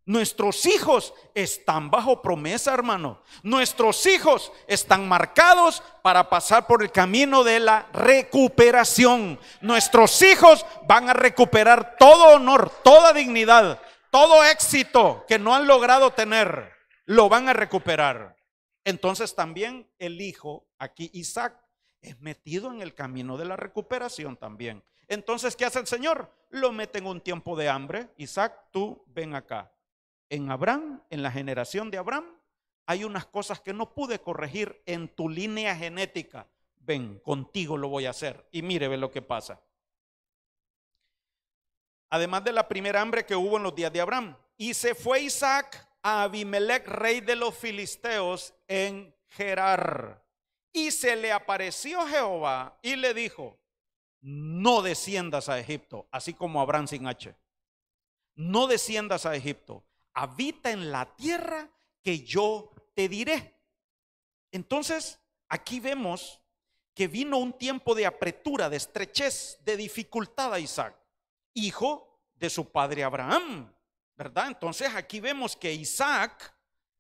Nuestros hijos están bajo promesa, hermano. Nuestros hijos están marcados para pasar por el camino de la recuperación. Nuestros hijos van a recuperar todo honor, toda dignidad, todo éxito que no han logrado tener, lo van a recuperar. Entonces también el hijo, aquí Isaac, es metido en el camino de la recuperación también. Entonces, ¿qué hace el Señor? Lo mete en un tiempo de hambre. Isaac, tú ven acá. En Abraham, en la generación de Abraham, hay unas cosas que no pude corregir en tu línea genética. Ven, contigo lo voy a hacer. Y mire, ve lo que pasa. Además de la primera hambre que hubo en los días de Abraham. Y se fue Isaac a Abimelech, rey de los filisteos, en Gerar. Y se le apareció Jehová y le dijo: no desciendas a Egipto, así como Abraham sin H. No desciendas a Egipto. Habita en la tierra que yo te diré. Entonces, aquí vemos que vino un tiempo de apretura, de estrechez, de dificultad a Isaac, hijo de su padre Abraham, ¿verdad? Entonces aquí vemos que Isaac,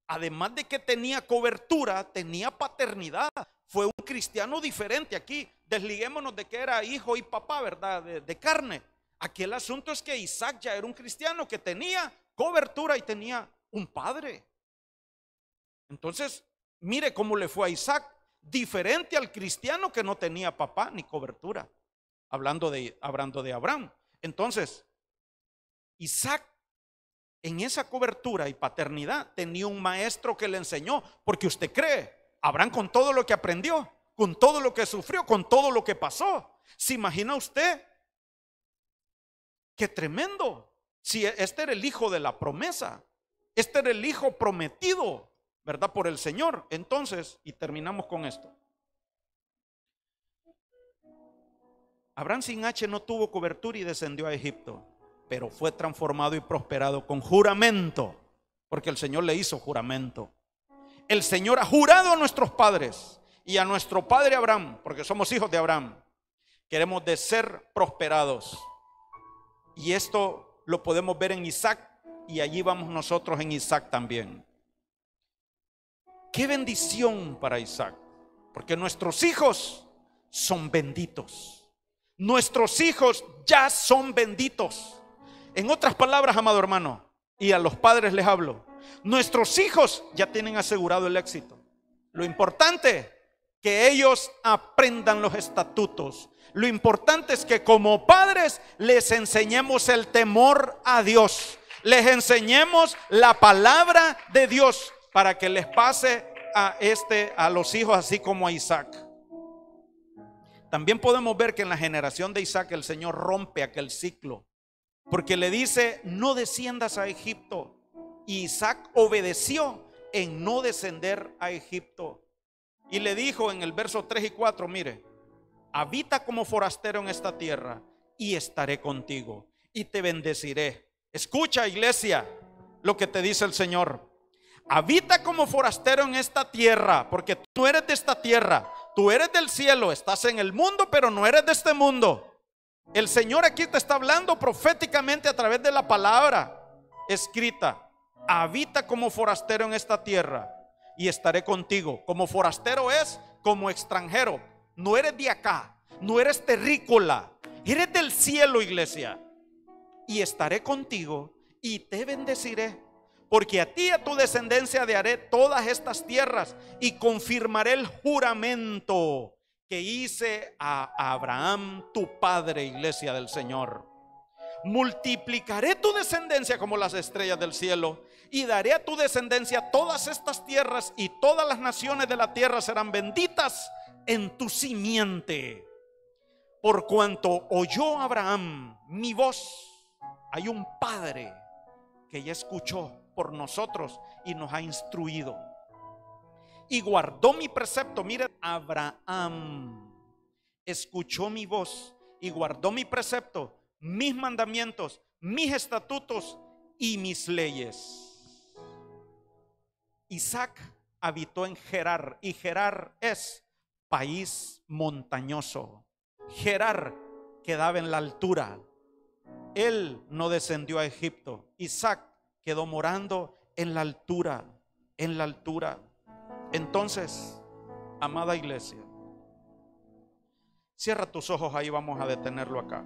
además de que tenía cobertura, tenía paternidad. Fue un cristiano diferente. Aquí desliguémonos de que era hijo y papá, ¿verdad? De carne. Aquí el asunto es que Isaac ya era un cristiano que tenía cobertura y tenía un padre. Entonces, mire cómo le fue a Isaac, diferente al cristiano que no tenía papá ni cobertura, hablando de Abraham. Entonces, Isaac, en esa cobertura y paternidad, tenía un maestro que le enseñó. Porque usted cree, Abraham, con todo lo que aprendió, con todo lo que sufrió, con todo lo que pasó, ¿se imagina usted? Qué tremendo. Si este era el hijo de la promesa, este era el hijo prometido, ¿verdad? Por el Señor. Entonces, y terminamos con esto. Abraham sin H no tuvo cobertura y descendió a Egipto, pero fue transformado y prosperado con juramento, porque el Señor le hizo juramento. El Señor ha jurado a nuestros padres y a nuestro padre Abraham, porque somos hijos de Abraham, queremos de ser prosperados. Y esto lo podemos ver en Isaac, y allí vamos nosotros en Isaac también. Qué bendición para Isaac, porque nuestros hijos son benditos. Nuestros hijos ya son benditos. En otras palabras, amado hermano, y a los padres les hablo, nuestros hijos ya tienen asegurado el éxito. Lo importante, que ellos aprendan los estatutos. Lo importante es que como padres les enseñemos el temor a Dios, les enseñemos la palabra de Dios, para que les pase a los hijos así como a Isaac. También podemos ver que en la generación de Isaac el Señor rompe aquel ciclo, porque le dice: no desciendas a Egipto. Y Isaac obedeció en no descender a Egipto. Y le dijo en el verso 3 y 4, mire, habita como forastero en esta tierra y estaré contigo y te bendeciré. Escucha, iglesia, lo que te dice el Señor. Habita como forastero en esta tierra, porque tú no eres de esta tierra, tú eres del cielo, estás en el mundo, pero no eres de este mundo. El Señor aquí te está hablando proféticamente a través de la palabra escrita. Habita como forastero en esta tierra y estaré contigo. Como forastero es como extranjero. No eres de acá, no eres terrícola, eres del cielo, iglesia. Y estaré contigo y te bendeciré, porque a ti y a tu descendencia daré todas estas tierras y confirmaré el juramento que hice a Abraham, tu padre, iglesia del Señor. Multiplicaré tu descendencia como las estrellas del cielo y daré a tu descendencia todas estas tierras, y todas las naciones de la tierra serán benditas en tu simiente. Por cuanto oyó Abraham mi voz. Hay un padre que ya escuchó por nosotros y nos ha instruido y guardó mi precepto. Mire, Abraham escuchó mi voz y guardó mi precepto, mis mandamientos, mis estatutos y mis leyes. Isaac habitó en Gerar, y Gerar es país montañoso. Gerar quedaba en la altura. Él no descendió a Egipto. Isaac quedó morando en la altura, en la altura. Entonces, amada iglesia, cierra tus ojos, ahí vamos a detenerlo acá.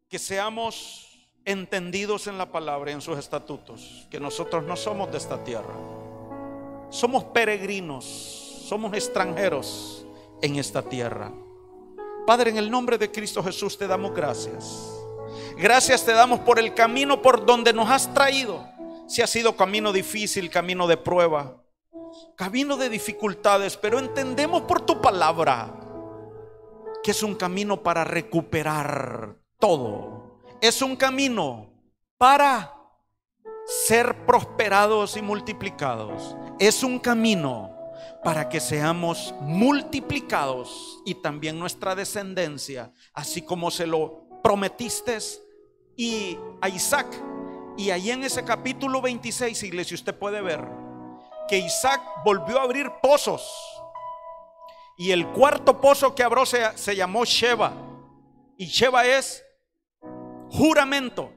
Que seamos entendidos en la palabra y en sus estatutos, que nosotros no somos de esta tierra. Somos peregrinos, somos extranjeros en esta tierra. Padre, en el nombre de Cristo Jesús te damos gracias. Gracias te damos por el camino por donde nos has traído. Si ha sido camino difícil, camino de prueba, camino de dificultades, pero entendemos por tu palabra que es un camino para recuperar todo. Es un camino para ser prosperados y multiplicados. Es un camino para que seamos multiplicados y también nuestra descendencia, así como se lo prometiste y a Isaac. Y ahí en ese capítulo 26, iglesia, usted puede ver que Isaac volvió a abrir pozos, y el cuarto pozo que abrió se llamó Sheba, y Sheba es juramento.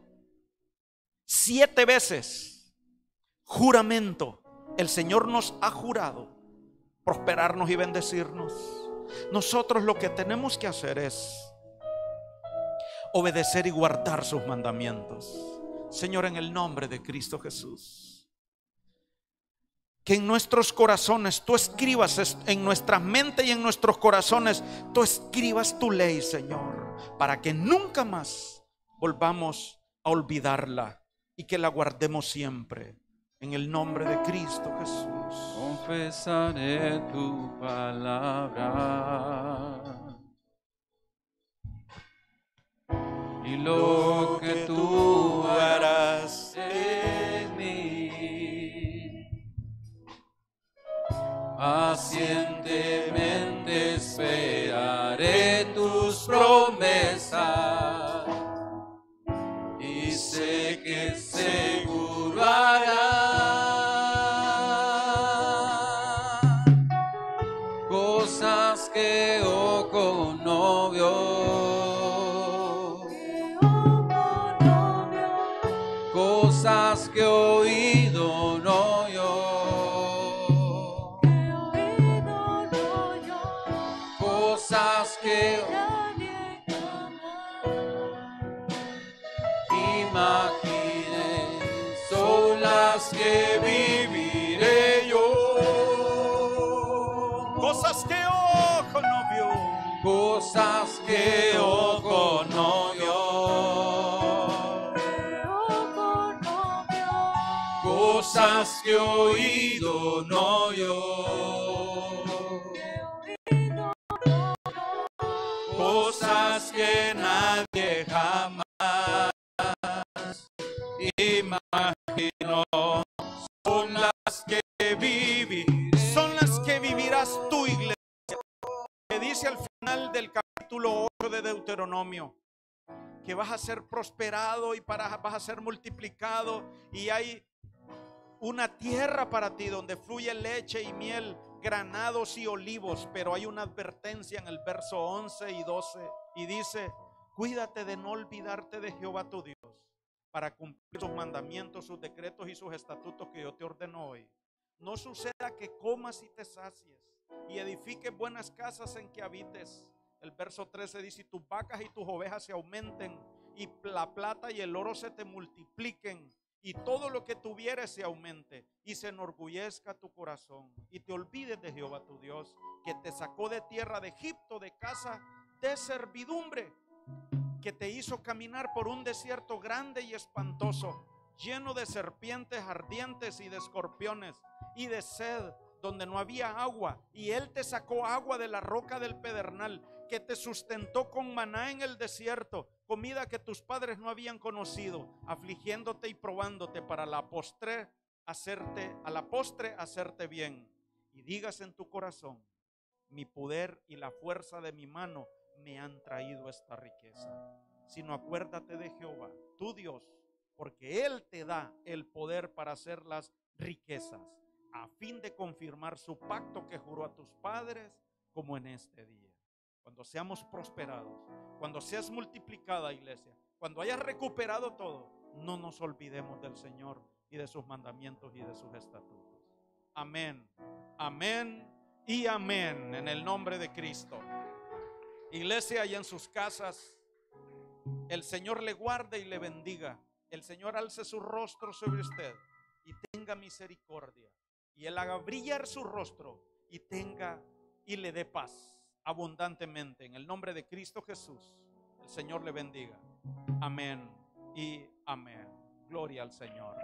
7 veces juramento. El Señor nos ha jurado prosperarnos y bendecirnos. Nosotros lo que tenemos que hacer es obedecer y guardar sus mandamientos. Señor, en el nombre de Cristo Jesús, que en nuestros corazones tú escribas, en nuestra mente y en nuestros corazones tú escribas tu ley, Señor, para que nunca más volvamos a olvidarla y que la guardemos siempre. En el nombre de Cristo Jesús. Confesaré tu palabra y lo que tú harás en mí. Pacientemente esperaré tus promesas y sé que seguro harás cosas que ojo no vio, cosas que oído no oyó, cosas que imaginé son las que viviré yo. Cosas que ojo no vio, Cosas que ojo no vio, cosas que oído no oyó, cosas que nadie jamás imaginó son las que 8 de Deuteronomio, que vas a ser prosperado y vas a ser multiplicado, y hay una tierra para ti donde fluye leche y miel, granados y olivos. Pero hay una advertencia en el verso 11 y 12 y dice: cuídate de no olvidarte de Jehová tu Dios, para cumplir sus mandamientos, sus decretos y sus estatutos que yo te ordeno hoy. No suceda que comas y te sacies y edifiques buenas casas en que habites. El verso 13 dice: y tus vacas y tus ovejas se aumenten, y la plata y el oro se te multipliquen, y todo lo que tuvieres se aumente, y se enorgullezca tu corazón, y te olvides de Jehová tu Dios, que te sacó de tierra de Egipto, de casa de servidumbre, que te hizo caminar por un desierto grande y espantoso, lleno de serpientes ardientes y de escorpiones, y de sed donde no había agua, y Él te sacó agua de la roca del pedernal, que te sustentó con maná en el desierto, comida que tus padres no habían conocido, afligiéndote y probándote para a la postre hacerte bien. Y digas en tu corazón: mi poder y la fuerza de mi mano me han traído esta riqueza. Sino acuérdate de Jehová tu Dios, porque Él te da el poder para hacer las riquezas, a fin de confirmar su pacto que juró a tus padres, como en este día. Cuando seamos prosperados, cuando seas multiplicada, iglesia, cuando hayas recuperado todo, no nos olvidemos del Señor y de sus mandamientos y de sus estatutos. Amén, amén y amén, en el nombre de Cristo. Iglesia, y en sus casas, el Señor le guarde y le bendiga. El Señor alce su rostro sobre usted y tenga misericordia, y Él haga brillar su rostro y le dé paz abundantemente. En el nombre de Cristo Jesús, el Señor le bendiga. Amén y amén. Gloria al Señor.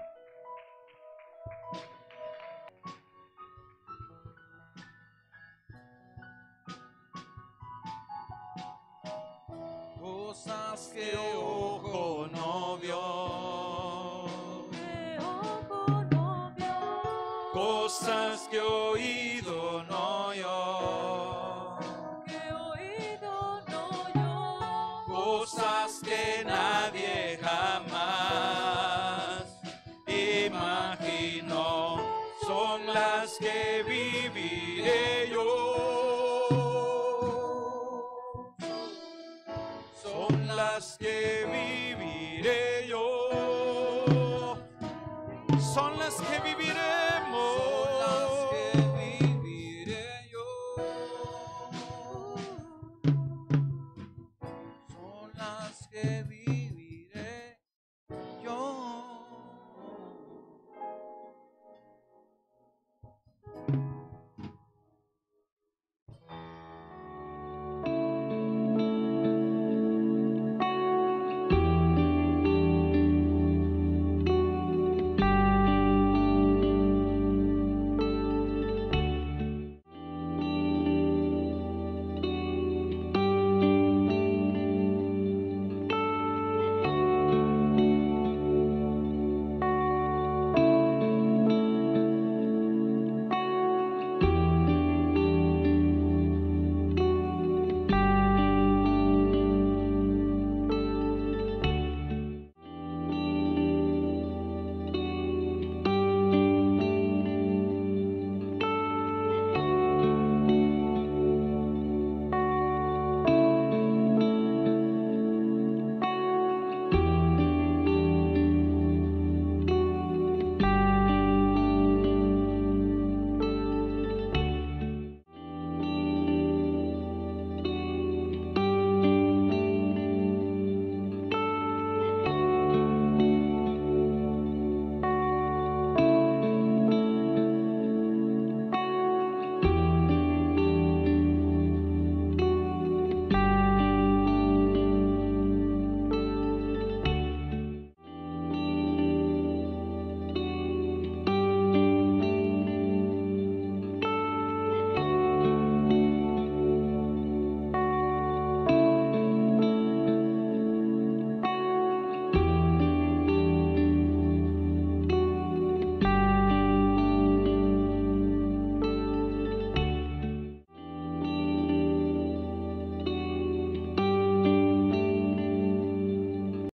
Cosas que ojo no vio, cosas que oído no oyó, cosas que nadie jamás imaginó, son las que viviré yo, son las que viviré yo, Son las que viviremos, son las que viviré yo, son las que viviré.